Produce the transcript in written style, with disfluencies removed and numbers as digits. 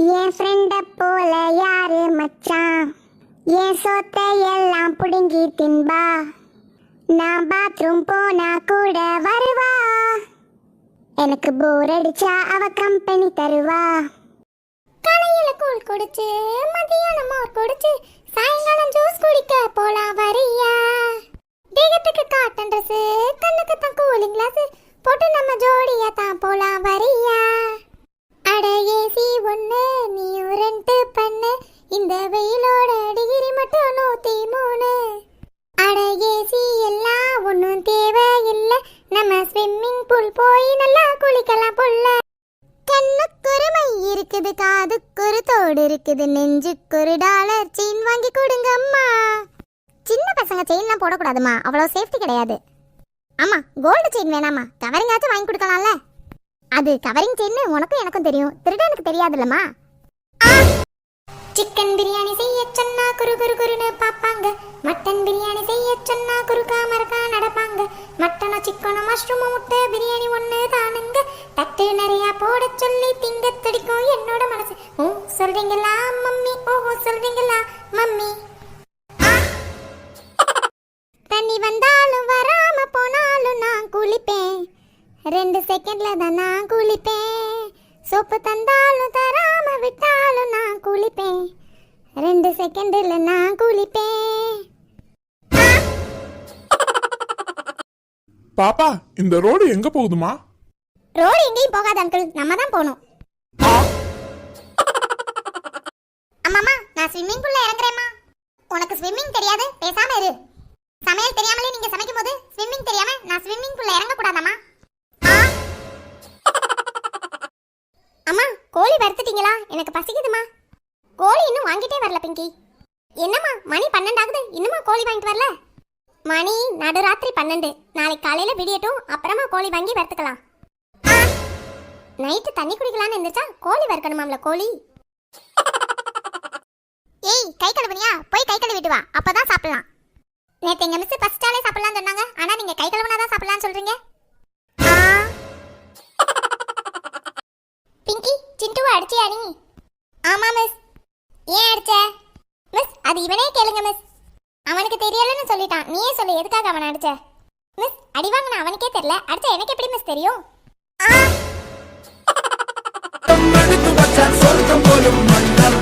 என் ஃப்ரெண்ட போல யாரு மச்சான், என் சொத்தை எல்லாம் புடுங்கி தின்பா, நான் பாத்ரூம் போனா கூட வருவா, எனக்கு போர் அடிச்சா அவ கம்பெனி தருவா. காலையில கூழ் குடிச்சு மதியானம் மோர் குடிச்சு சாயங்காலம் ஜூஸ் குடிக்க போலாம் வரியா, தேகத்துக்கு காட்டன் ட்ரெஸ் கண்ணுக்கு தான் கூலிங் கிளாஸ் போட்டு நம்ம ஜோடியா தான் போலாம் வரியா. அட ஏசி ஒண்ணு நீயும் ரெண்ட் பண்ணு, இந்த வெயிலோட டிகிரி மட்டும் 103. அட ஏசி எல்லாம் ஒன்றும் தேவையில்லை, நம்ம ஸ்விம்மிங் பூல் போய் நல்லா குளிக்கலாம் புள்ள. கண்ணுக்கு ஒரு மை இருக்குது, காதுக்கு ஒரு தோடு இருக்குது, நெஞ்சுக்கு ஒரு டாலர் செயின் வாங்கி கொடுங்க அம்மா. சின்ன பசங்க செயின்லாம் போடக்கூடாதுமா, அவ்வளோ சேஃப்டி கிடையாது. ஆமா, கோல்டு செயின் வேணாமா, கவரிங்காச்சும் வாங்கி கொடுக்கலாம்ல. அது கவரிங் செயின் உனக்கும் எனக்கும் தெரியும், திருடனுக்கு தெரியாதுல்லம்மா. சிக்கன் பிரியாணி செய்ய சொன்னா குரு குரு குருன்னு பாப்பாங்க, மட்டன் பிரியாணி செய்ய சொன்னா குறுக்கா மரக்கா நடப்பாங்க, மட்டனோ சிக்கனோ மஷ்ரூமோ முட்டை பிரியாணி ஒன்று தானுங்க, தட்டு நிறையா போட சொல்லி திங்க துடிக்கும் என்னோட மனசு. ஓ சொல்றீங்களா மம்மி, ஓஹோ சொல்றீங்களா மம்மி. தண்ணி வந்தாலும் வராம போனாலும் நான் குளிப்பேன், 2 செகண்ட்ல தான் நான் குளிப்பேன். சோப்பு தந்தாலும் தராம விட்டாலும் நான் குளிப்பேன், 2 செகண்ட்ல நான் குளிப்பேன். பாப்பா, இந்த ரோடு எங்க போகுதுமா? ரோடு எங்கேயும் போகாத அங்கிள், நம்ம தான் போகணும். அம்மாமா, நான் ஸ்விம்மிங் பூல்ல இறங்குறேம்மா. உனக்கு ஸ்விம்மிங் தெரியாது, பேசாம இரு. சமையல் தெரியாமலே நீங்க சமைக்கும் போது ஸ்விம்மிங் தெரியாம நான் ஸ்விம்மிங் பூல்ல இறங்க கூடாதாமா? அம்மா, கோழி வறுத்துட்டீங்களா? எனக்கு பசிக்குதுமா. கோழி இன்னும் வாங்கிட்டே வரல பிங்கி. என்னம்மா மணி 12 ஆகுது, இன்னுமா கோழி வாங்கிட்டு வரல? மணி நடுராத்திரி 12. நாளைக்கு காலையில விடியட்டும், அப்புறமா கோழி வாங்கி வறுத்துக்கலாம். நைட்டு தண்ணி குடிக்கலான்னு இருந்துச்சா கோழி வறுக்கணுமாம்ல கோழி. ஏய், கை கழுவுனியா? போய் கை கழுவிட்டு வா, அப்பதான் சாப்பிடலாம். நேத்து எங்க மிஸ் பசிச்சாலே சாப்பிடலாம்னு சொன்னாங்க, ஆனா நீங்க கை கழுவுனாதான் சாப்பிடலாம்னு சொல்றீங்க. பிங்கி, சிண்டுவை அடிச்சியா நீ? ஆமா மிஸ். ஏன் அடிச்ச? மிஸ், அது இவனே கேளுங்க மிஸ். அவனுக்கு தெரியலன்னு சொல்லிட்டான், நீயே சொல்லு எதுக்காக அவனை அடிச்ச? மிஸ், அடி வாங்கின அவனுக்கே தெரியல, அடிச்ச எனக்கு எப்படி மிஸ் தெரியும்? சொர்க்கம் போலும் மன்னர்